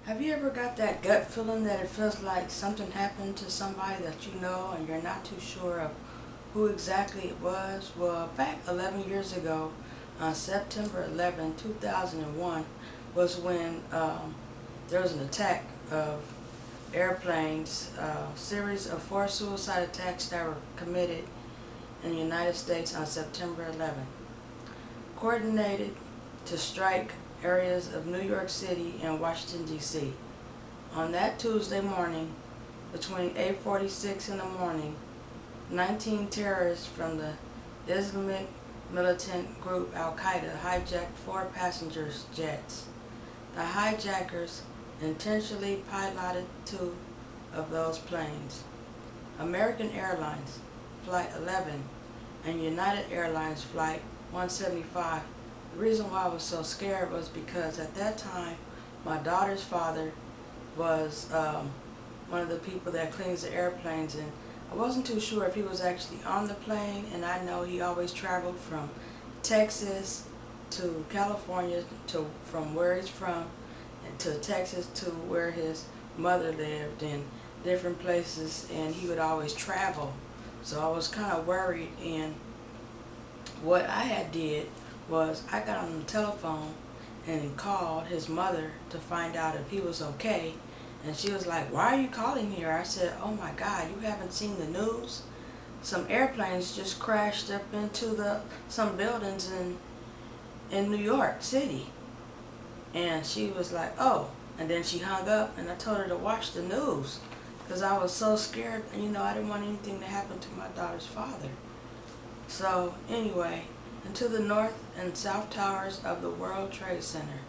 Have you ever got that gut feeling that it feels like something happened to somebody that you know and you're not too sure of who exactly it was? Well, back 11 years ago, on September 11, 2001, was when there was an attack of airplanes, a series of 4 suicide attacks that were committed in the United States on September 11, coordinated to strike areas of New York City and Washington, D.C. On that Tuesday morning, between 8:46 in the morning, 19 terrorists from the Islamic militant group Al-Qaeda hijacked 4 passengers' jets. The hijackers intentionally piloted 2 of those planes. American Airlines Flight 11 and United Airlines Flight 175. The reason why I was so scared was because at that time my daughter's father was one of the people that cleans the airplanes, and I wasn't too sure if he was actually on the plane, and I know he always traveled from Texas to California, from where he's from, and to Texas to where his mother lived, in different places, and he would always travel. So I was kind of worried, and what I had did was I got on the telephone and called his mother to find out if he was okay. And she was like, "Why are you calling here?" I said, "Oh my God, you haven't seen the news? Some airplanes just crashed up into some buildings in New York City." And she was like, "Oh," and then she hung up, and I told her to watch the news because I was so scared. I didn't want anything to happen to my daughter's father. So anyway, into the north and south towers of the World Trade Center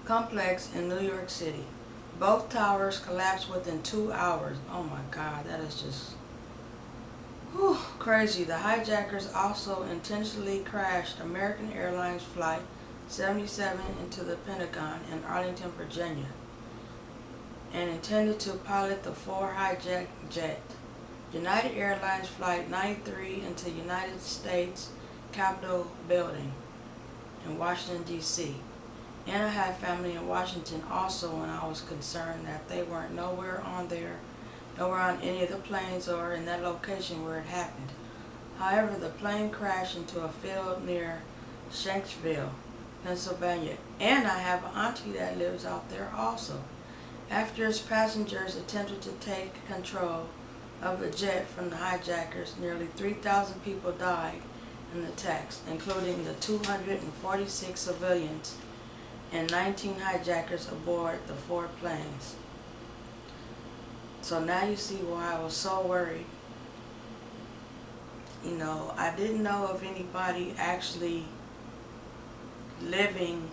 complex in New York City. Both towers collapsed within 2 hours. Oh my God, that is just crazy. The hijackers also intentionally crashed American Airlines Flight 77 into the Pentagon in Arlington, Virginia, and intended to pilot the 4 hijacked jet. United Airlines Flight 93 into United States Capitol Building in Washington, D.C. And I have family in Washington also, and I was concerned that they weren't nowhere on any of the planes or in that location where it happened. However, the plane crashed into a field near Shanksville, Pennsylvania, and I have an auntie that lives out there also. After its passengers attempted to take control of the jet from the hijackers, nearly 3,000 people died in the attacks, including the 246 civilians and 19 hijackers aboard the 4 planes. So now you see why I was so worried. I didn't know of anybody actually living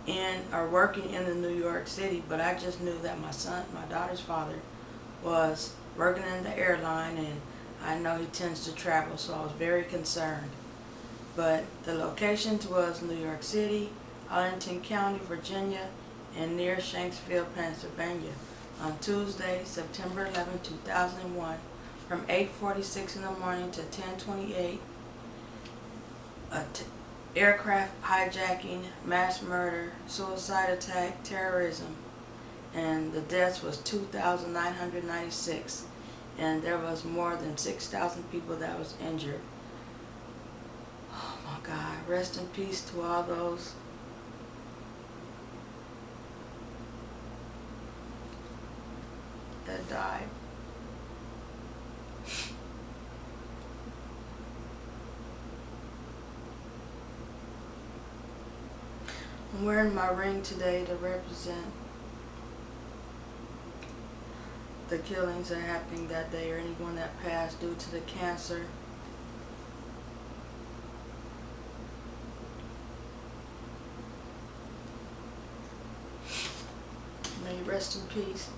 in or working in the New York City, but I just knew that my daughter's father, was working in the airline, and I know he tends to travel, so I was very concerned. But the locations was New York City, Arlington County, Virginia, and near Shanksville, Pennsylvania, on Tuesday, September 11, 2001, from 8:46 in the morning to 10:28. Aircraft hijacking, mass murder, suicide attack, terrorism, and the deaths was 2,996, and there was more than 6,000 people that was injured. Oh my God, rest in peace to all those that died. I'm wearing my ring today to represent the killings that happened that day, or anyone that passed due to the cancer. May you rest in peace.